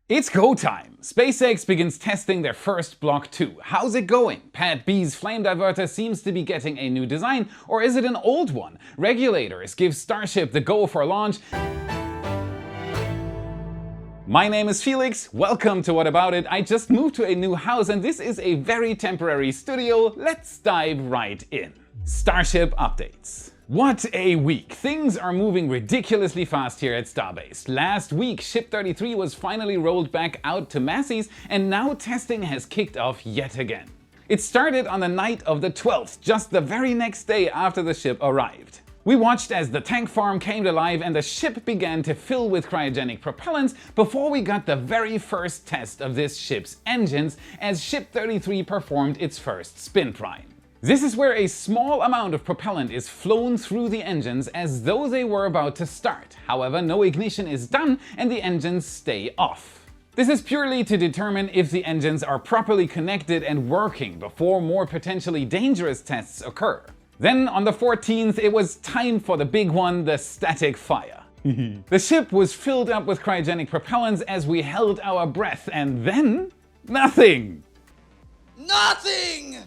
It's go time! SpaceX begins testing their first Block 2. How's it going? Pad B's flame diverter seems to be getting a new design, or is it an old one? Regulators give Starship the Go for launch. My name is Felix, welcome to What About It. I just moved to a new house and this is a very temporary studio. Let's dive right in. Starship updates. What a week! Things are moving ridiculously fast here at Starbase. Last week, Ship 33 was finally rolled back out to Massey's and now testing has kicked off yet again. It started on the night of the 12th, just the very next day after the ship arrived. We watched as the tank farm came to life and the ship began to fill with cryogenic propellants before we got the very first test of this ship's engines as Ship 33 performed its first spin prime. This is where a small amount of propellant is flown through the engines as though they were about to start. However, no ignition is done and the engines stay off. This is purely to determine if the engines are properly connected and working before more potentially dangerous tests occur. Then on the 14th it was time for the big one, the static fire. The ship was filled up with cryogenic propellants as we held our breath and then nothing! Nothing!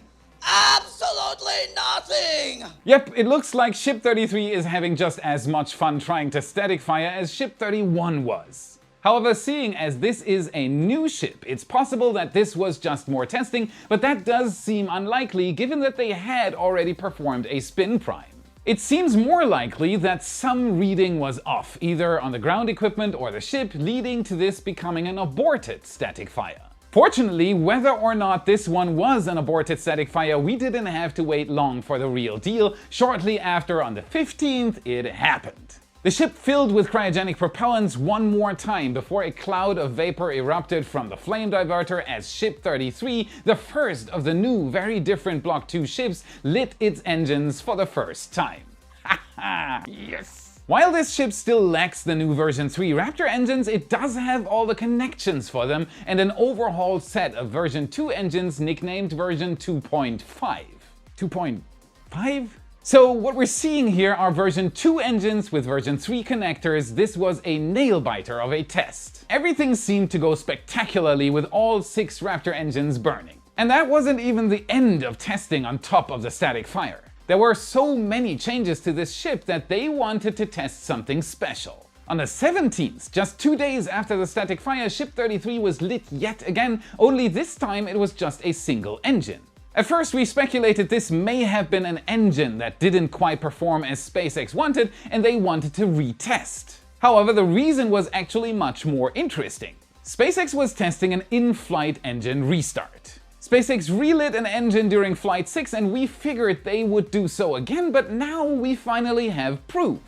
Absolutely nothing! Yep, it looks like Ship 33 is having just as much fun trying to static fire as Ship 31 was. However, seeing as this is a new ship, it's possible that this was just more testing, but that does seem unlikely given that they had already performed a spin prime. It seems more likely that some reading was off, either on the ground equipment or the ship, leading to this becoming an aborted static fire. Fortunately, whether or not this one was an aborted static fire, we didn't have to wait long for the real deal. Shortly after, on the 15th, it happened. The ship filled with cryogenic propellants one more time before a cloud of vapor erupted from the flame diverter as Ship 33, the first of the new, very different Block 2 ships, lit its engines for the first time. Haha, yes! While this ship still lacks the new version 3 Raptor engines, it does have all the connections for them and an overhauled set of version 2 engines nicknamed version 2.5. 2.5? So what we're seeing here are version 2 engines with version 3 connectors. This was a nail-biter of a test. Everything seemed to go spectacularly with all 6 Raptor engines burning. And that wasn't even the end of testing on top of the static fire. There were so many changes to this ship that they wanted to test something special. On the 17th, just 2 days after the static fire, Ship 33 was lit yet again, only this time it was just a single engine. At first we speculated this may have been an engine that didn't quite perform as SpaceX wanted and they wanted to retest. However, the reason was actually much more interesting. SpaceX was testing an in-flight engine restart. SpaceX relit an engine during Flight 6 and we figured they would do so again, but now we finally have proof.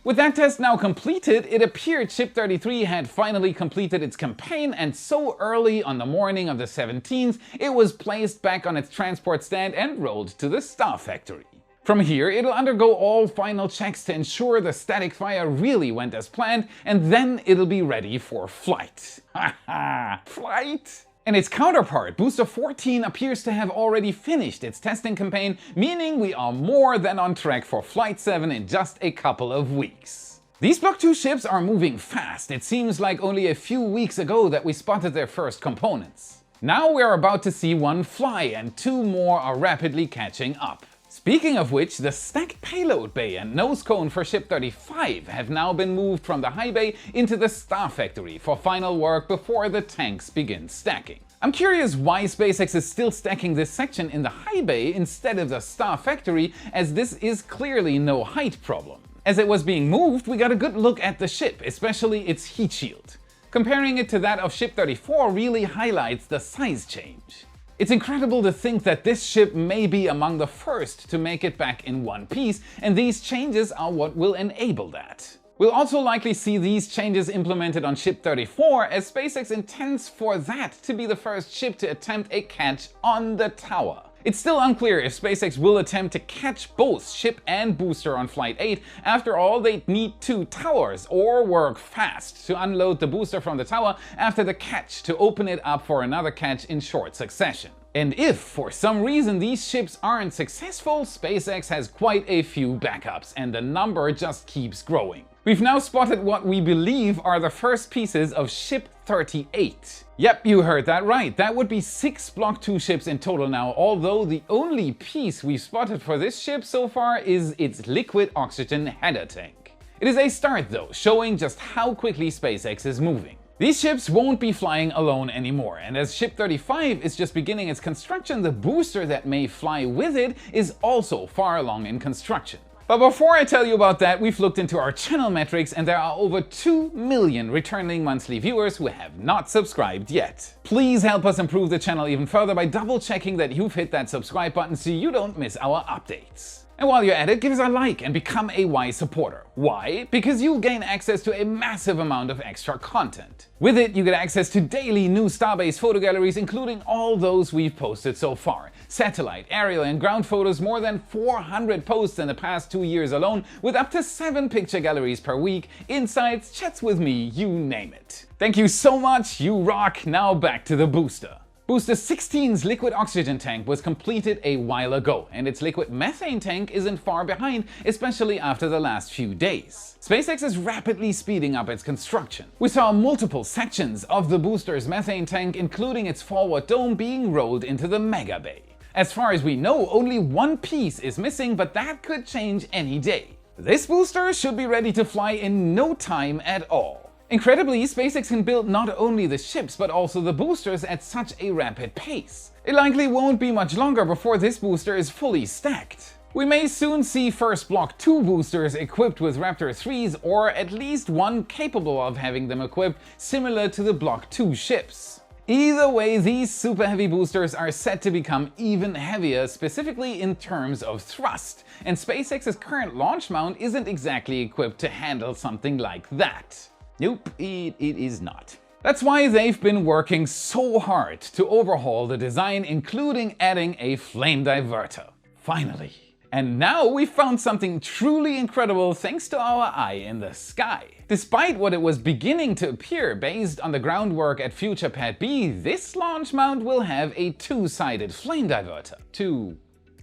With that test now completed, it appeared Ship 33 had finally completed its campaign and so early on the morning of the 17th, it was placed back on its transport stand and rolled to the Star Factory. From here, it'll undergo all final checks to ensure the static fire really went as planned, and then it'll be ready for flight. Haha, flight? And its counterpart, Booster 14, appears to have already finished its testing campaign, meaning we are more than on track for Flight 7 in just a couple of weeks. These Block 2 ships are moving fast. It seems like only a few weeks ago that we spotted their first components. Now we're about to see one fly and 2 more are rapidly catching up. Speaking of which, the stacked payload bay and nose cone for Ship 35 have now been moved from the high bay into the Star Factory for final work before the tanks begin stacking. I'm curious why SpaceX is still stacking this section in the high bay instead of the Star Factory, as this is clearly no height problem. As it was being moved, we got a good look at the ship, especially its heat shield. Comparing it to that of Ship 34 really highlights the size change. It's incredible to think that this ship may be among the first to make it back in one piece, and these changes are what will enable that. We'll also likely see these changes implemented on Ship 34, as SpaceX intends for that to be the first ship to attempt a catch on the tower. It's still unclear if SpaceX will attempt to catch both ship and booster on Flight 8. After all, they'd need 2 towers, or work fast to unload the booster from the tower after the catch to open it up for another catch in short succession. And if, for some reason, these ships aren't successful, SpaceX has quite a few backups, and the number just keeps growing. We've now spotted what we believe are the first pieces of Ship 38. Yep, you heard that right. That would be 6 Block 2 ships in total now, although the only piece we've spotted for this ship so far is its liquid oxygen header tank. It is a start though, showing just how quickly SpaceX is moving. These ships won't be flying alone anymore, and as Ship 35 is just beginning its construction, the booster that may fly with it is also far along in construction. But before I tell you about that, we've looked into our channel metrics and there are over 2 million returning monthly viewers who have not subscribed yet. Please help us improve the channel even further by double checking that you've hit that subscribe button so you don't miss our updates. And while you're at it, give us a like and become a Y supporter. Why? Because you'll gain access to a massive amount of extra content. With it, you get access to daily new Starbase photo galleries, including all those we've posted so far. Satellite, aerial and ground photos, more than 400 posts in the past 2 years alone, with up to 7 picture galleries per week, insights, chats with me, you name it. Thank you so much, you rock. Now back to the booster. Booster 16's liquid oxygen tank was completed a while ago, and its liquid methane tank isn't far behind, especially after the last few days. SpaceX is rapidly speeding up its construction. We saw multiple sections of the booster's methane tank, including its forward dome, being rolled into the mega bay. As far as we know, only one piece is missing, but that could change any day. This booster should be ready to fly in no time at all. Incredibly, SpaceX can build not only the ships but also the boosters at such a rapid pace. It likely won't be much longer before this booster is fully stacked. We may soon see first Block 2 boosters equipped with Raptor 3s, or at least one capable of having them equipped, similar to the Block 2 ships. Either way, these super heavy boosters are set to become even heavier, specifically in terms of thrust, and SpaceX's current launch mount isn't exactly equipped to handle something like that. Nope, it is not. That's why they've been working so hard to overhaul the design, including adding a flame diverter. Finally. And now we've found something truly incredible thanks to our eye in the sky. Despite what it was beginning to appear based on the groundwork at future Pad B, this launch mount will have a two-sided flame diverter. Two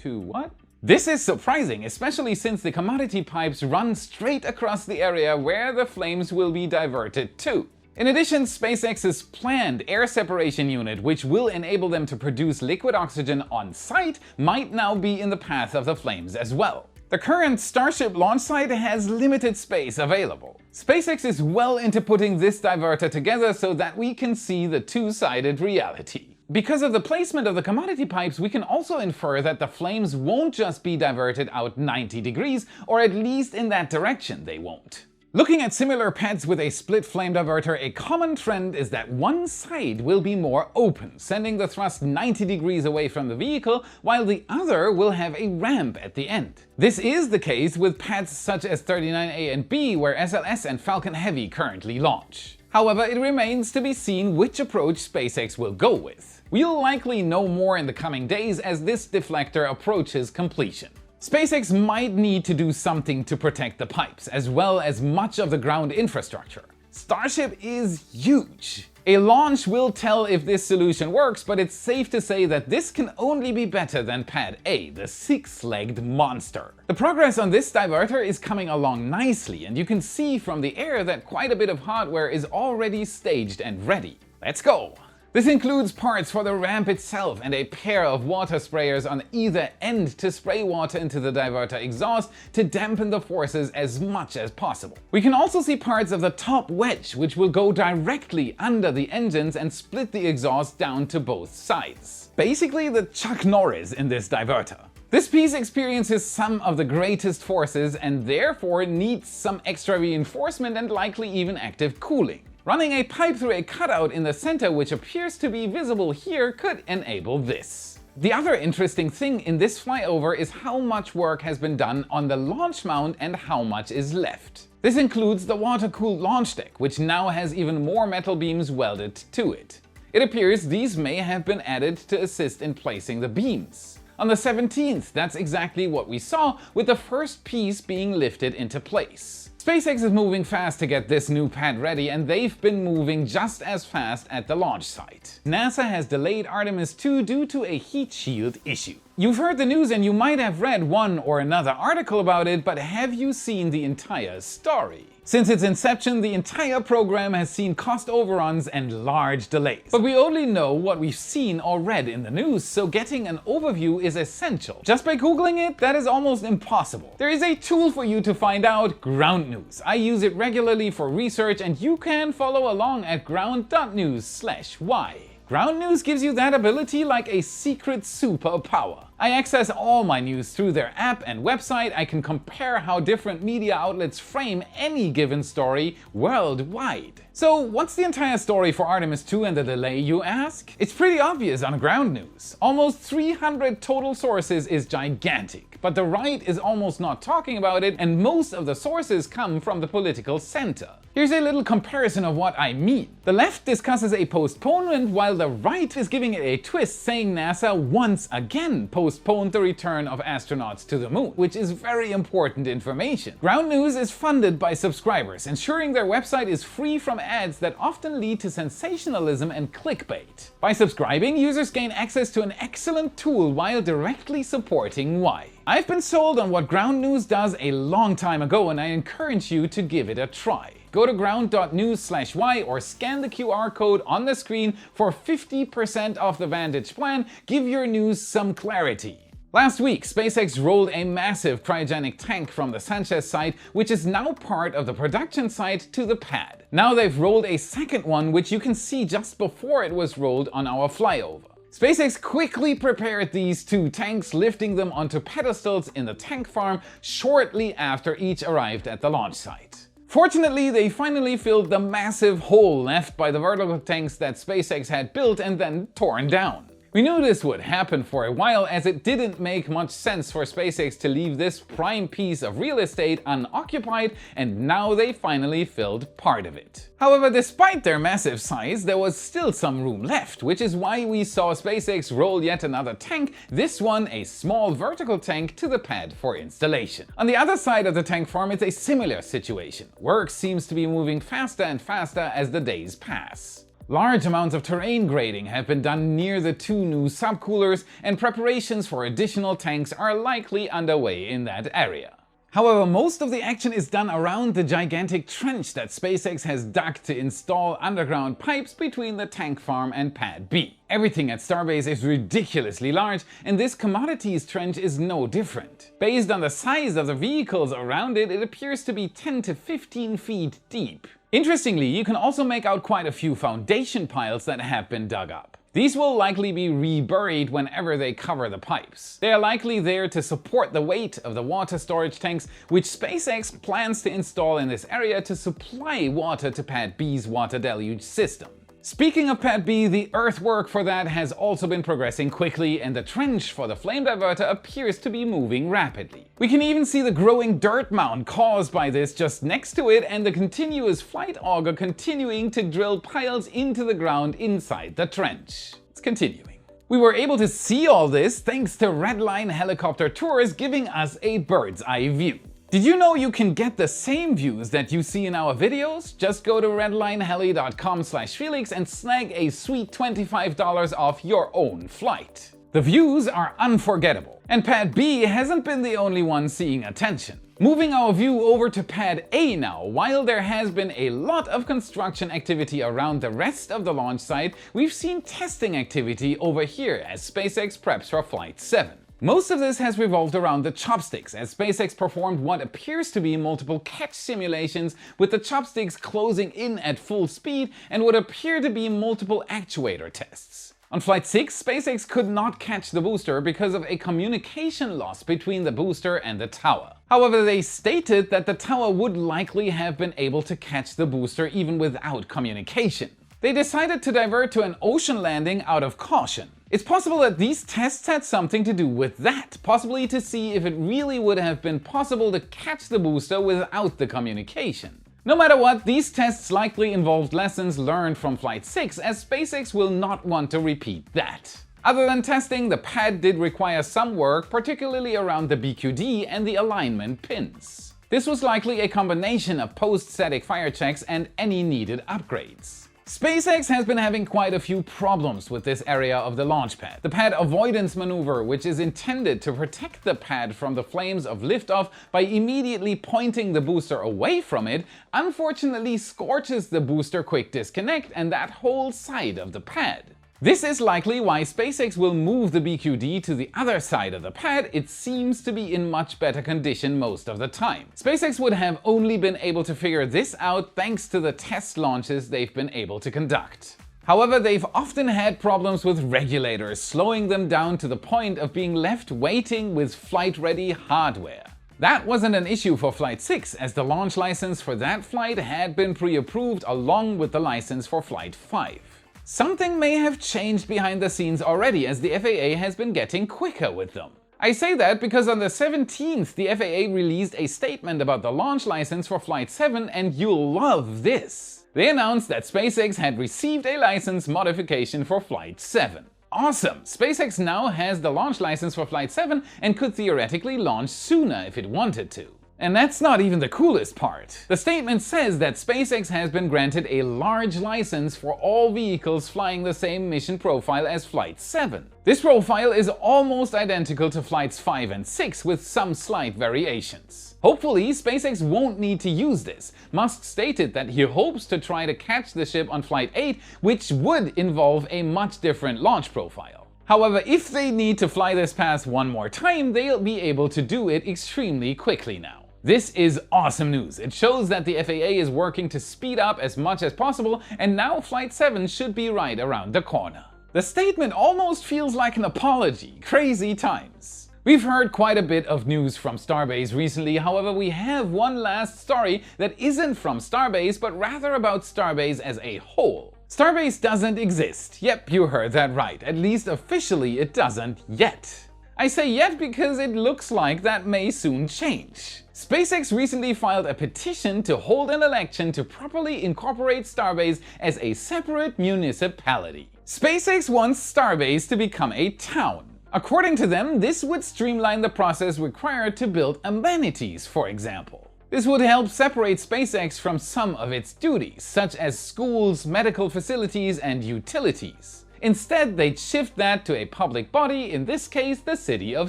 what? This is surprising, especially since the commodity pipes run straight across the area where the flames will be diverted to. In addition, SpaceX's planned air separation unit, which will enable them to produce liquid oxygen on site, might now be in the path of the flames as well. The current Starship launch site has limited space available. SpaceX is well into putting this diverter together so that we can see the two-sided reality. Because of the placement of the commodity pipes, we can also infer that the flames won't just be diverted out 90 degrees, or at least in that direction they won't. Looking at similar pads with a split flame diverter, a common trend is that one side will be more open, sending the thrust 90 degrees away from the vehicle, while the other will have a ramp at the end. This is the case with pads such as 39A and B, where SLS and Falcon Heavy currently launch. However, it remains to be seen which approach SpaceX will go with. We'll likely know more in the coming days as this deflector approaches completion. SpaceX might need to do something to protect the pipes, as well as much of the ground infrastructure. Starship is huge. A launch will tell if this solution works, but it's safe to say that this can only be better than Pad A, the six-legged monster. The progress on this diverter is coming along nicely, and you can see from the air that quite a bit of hardware is already staged and ready. Let's go! This includes parts for the ramp itself and a pair of water sprayers on either end to spray water into the diverter exhaust to dampen the forces as much as possible. We can also see parts of the top wedge, which will go directly under the engines and split the exhaust down to both sides. Basically the Chuck Norris in this diverter. This piece experiences some of the greatest forces and therefore needs some extra reinforcement and likely even active cooling. Running a pipe through a cutout in the center, which appears to be visible here, could enable this. The other interesting thing in this flyover is how much work has been done on the launch mount and how much is left. This includes the water-cooled launch deck, which now has even more metal beams welded to it. It appears these may have been added to assist in placing the beams. On the 17th, that's exactly what we saw, with the first piece being lifted into place. SpaceX is moving fast to get this new pad ready, and they've been moving just as fast at the launch site. NASA has delayed Artemis 2 due to a heat shield issue. You've heard the news and you might have read one or another article about it, but have you seen the entire story? Since its inception, the entire program has seen cost overruns and large delays. But we only know what we've seen or read in the news, so getting an overview is essential. Just by Googling it, that is almost impossible. There is a tool for you to find out: Ground News. I use it regularly for research, and you can follow along at ground.news/y. Ground News gives you that ability like a secret superpower. I access all my news through their app and website. I can compare how different media outlets frame any given story worldwide. So what's the entire story for Artemis 2 and the delay, you ask? It's pretty obvious on Ground News. Almost 300 total sources is gigantic, but the right is almost not talking about it, and most of the sources come from the political center. Here's a little comparison of what I mean. The left discusses a postponement while the right is giving it a twist, saying NASA once again postponed the return of astronauts to the moon, which is very important information. Ground News is funded by subscribers, ensuring their website is free from ads that often lead to sensationalism and clickbait. By subscribing, users gain access to an excellent tool while directly supporting Y. I've been sold on what Ground News does a long time ago, and I encourage you to give it a try. Go to ground.news/y or scan the QR code on the screen for 50% off the Vantage plan. Give your news some clarity. Last week, SpaceX rolled a massive cryogenic tank from the Sanchez site, which is now part of the production site, to the pad. Now they've rolled a second one, which you can see just before it was rolled on our flyover. SpaceX quickly prepared these two tanks, lifting them onto pedestals in the tank farm shortly after each arrived at the launch site. Fortunately, they finally filled the massive hole left by the vertical tanks that SpaceX had built and then torn down. We knew this would happen for a while, as it didn't make much sense for SpaceX to leave this prime piece of real estate unoccupied, and now they finally filled part of it. However, despite their massive size, there was still some room left, which is why we saw SpaceX roll yet another tank, this one a small vertical tank, to the pad for installation. On the other side of the tank farm, it's a similar situation. Work seems to be moving faster and faster as the days pass. Large amounts of terrain grading have been done near the two new subcoolers, and preparations for additional tanks are likely underway in that area. However, most of the action is done around the gigantic trench that SpaceX has dug to install underground pipes between the tank farm and Pad B. Everything at Starbase is ridiculously large, and this commodities trench is no different. Based on the size of the vehicles around it, it appears to be 10 to 15 feet deep. Interestingly, you can also make out quite a few foundation piles that have been dug up. These will likely be reburied whenever they cover the pipes. They are likely there to support the weight of the water storage tanks, which SpaceX plans to install in this area to supply water to Pad B's water deluge system. Speaking of Pad B, the earthwork for that has also been progressing quickly, and the trench for the flame diverter appears to be moving rapidly. We can even see the growing dirt mound caused by this just next to it, and the continuous flight auger continuing to drill piles into the ground inside the trench. It's continuing. We were able to see all this thanks to Redline helicopter tours giving us a bird's eye view. Did you know you can get the same views that you see in our videos? Just go to redlineheli.com/Felix and snag a sweet $25 off your own flight. The views are unforgettable, and Pad B hasn't been the only one seeing attention. Moving our view over to Pad A now, while there has been a lot of construction activity around the rest of the launch site, we've seen testing activity over here as SpaceX preps for Flight 7. Most of this has revolved around the Chopsticks, as SpaceX performed what appears to be multiple catch simulations with the Chopsticks closing in at full speed and what appear to be multiple actuator tests. On Flight 6, SpaceX could not catch the booster because of a communication loss between the booster and the tower. However, they stated that the tower would likely have been able to catch the booster even without communication. They decided to divert to an ocean landing out of caution. It's possible that these tests had something to do with that, possibly to see if it really would have been possible to catch the booster without the communication. No matter what, these tests likely involved lessons learned from Flight 6, as SpaceX will not want to repeat that. Other than testing, the pad did require some work, particularly around the BQD and the alignment pins. This was likely a combination of post-static fire checks and any needed upgrades. SpaceX has been having quite a few problems with this area of the launch pad. The pad avoidance maneuver, which is intended to protect the pad from the flames of liftoff by immediately pointing the booster away from it, unfortunately scorches the booster quick disconnect and that whole side of the pad. This is likely why SpaceX will move the BQD to the other side of the pad. It seems to be in much better condition most of the time. SpaceX would have only been able to figure this out thanks to the test launches they've been able to conduct. However, they've often had problems with regulators, slowing them down to the point of being left waiting with flight-ready hardware. That wasn't an issue for Flight 6, as the launch license for that flight had been pre-approved along with the license for Flight 5. Something may have changed behind the scenes already, as the FAA has been getting quicker with them. I say that because on the 17th the FAA released a statement about the launch license for Flight 7, and you'll love this. They announced that SpaceX had received a license modification for Flight 7. Awesome! SpaceX now has the launch license for Flight 7 and could theoretically launch sooner if it wanted to. And that's not even the coolest part. The statement says that SpaceX has been granted a large license for all vehicles flying the same mission profile as Flight 7. This profile is almost identical to Flights 5 and 6 with some slight variations. Hopefully, SpaceX won't need to use this. Musk stated that he hopes to try to catch the ship on Flight 8, which would involve a much different launch profile. However, if they need to fly this path one more time, they'll be able to do it extremely quickly now. This is awesome news. It shows that the FAA is working to speed up as much as possible, and now Flight 7 should be right around the corner. The statement almost feels like an apology. Crazy times. We've heard quite a bit of news from Starbase recently, however we have one last story that isn't from Starbase but rather about Starbase as a whole. Starbase doesn't exist. Yep, you heard that right. At least officially it doesn't yet. I say yet because it looks like that may soon change. SpaceX recently filed a petition to hold an election to properly incorporate Starbase as a separate municipality. SpaceX wants Starbase to become a town. According to them, this would streamline the process required to build amenities, for example. This would help separate SpaceX from some of its duties, such as schools, medical facilities, and utilities. Instead, they'd shift that to a public body, in this case the city of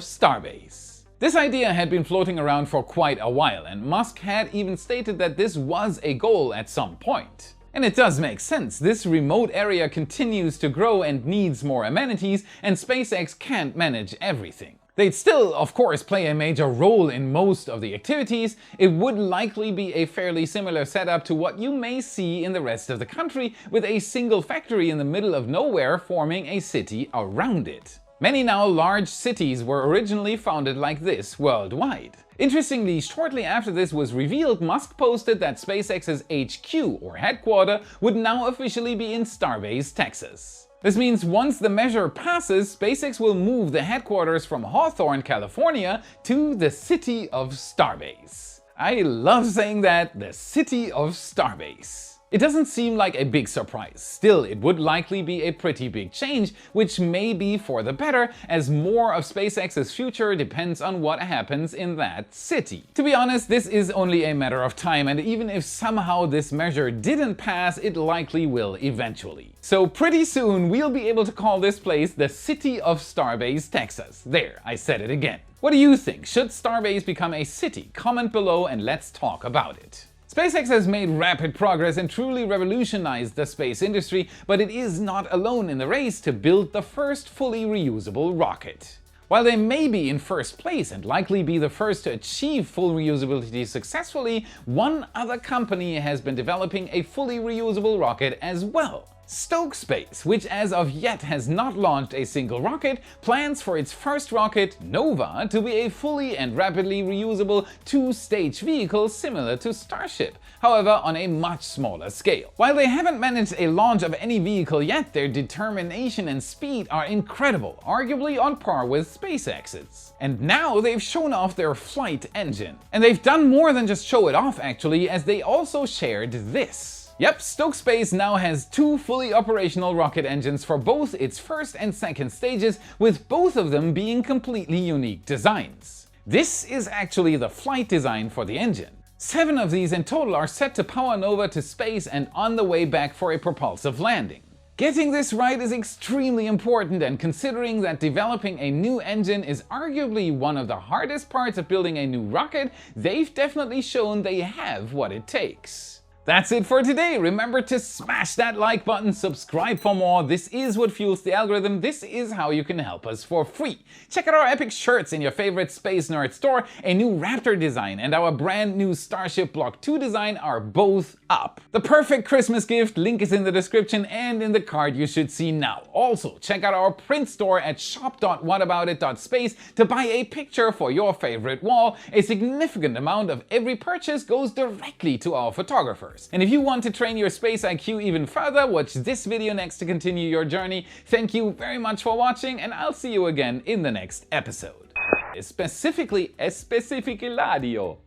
Starbase. This idea had been floating around for quite a while, and Musk had even stated that this was a goal at some point. And it does make sense. This remote area continues to grow and needs more amenities, and SpaceX can't manage everything. They'd still, of course, play a major role in most of the activities. It would likely be a fairly similar setup to what you may see in the rest of the country, with a single factory in the middle of nowhere forming a city around it. Many now large cities were originally founded like this worldwide. Interestingly, shortly after this was revealed, Musk posted that SpaceX's HQ, or headquarters, would now officially be in Starbase, Texas. This means once the measure passes, SpaceX will move the headquarters from Hawthorne, California to the city of Starbase. I love saying that, the city of Starbase. It doesn't seem like a big surprise. Still, it would likely be a pretty big change, which may be for the better, as more of SpaceX's future depends on what happens in that city. To be honest, this is only a matter of time, and even if somehow this measure didn't pass, it likely will eventually. So pretty soon we'll be able to call this place the city of Starbase, Texas. There, I said it again. What do you think? Should Starbase become a city? Comment below and let's talk about it. SpaceX has made rapid progress and truly revolutionized the space industry, but it is not alone in the race to build the first fully reusable rocket. While they may be in first place and likely be the first to achieve full reusability successfully, one other company has been developing a fully reusable rocket as well. Stoke Space, which as of yet has not launched a single rocket, plans for its first rocket, Nova, to be a fully and rapidly reusable two-stage vehicle similar to Starship, however on a much smaller scale. While they haven't managed a launch of any vehicle yet, their determination and speed are incredible, arguably on par with SpaceX's. And now they've shown off their flight engine. And they've done more than just show it off actually, as they also shared this. Yep, Stoke Space now has two fully operational rocket engines for both its first and second stages, with both of them being completely unique designs. This is actually the flight design for the engine. 7 of these in total are set to power Nova to space and on the way back for a propulsive landing. Getting this right is extremely important, and considering that developing a new engine is arguably one of the hardest parts of building a new rocket, they've definitely shown they have what it takes. That's it for today. Remember to smash that like button, subscribe for more. This is what fuels the algorithm. This is how you can help us for free. Check out our epic shirts in your favorite Space Nerd store. A new Raptor design and our brand new Starship Block 2 design are both up. The perfect Christmas gift, link is in the description and in the card you should see now. Also, check out our print store at shop.whataboutit.space to buy a picture for your favorite wall. A significant amount of every purchase goes directly to our photographers. And if you want to train your space IQ even further, watch this video next to continue your journey. Thank you very much for watching, and I'll see you again in the next episode. Specifically Ladio.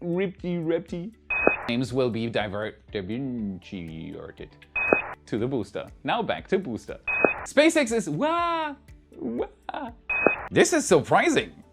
Ripty. Names will be diverted to the booster. Now back to booster. SpaceX is This is surprising.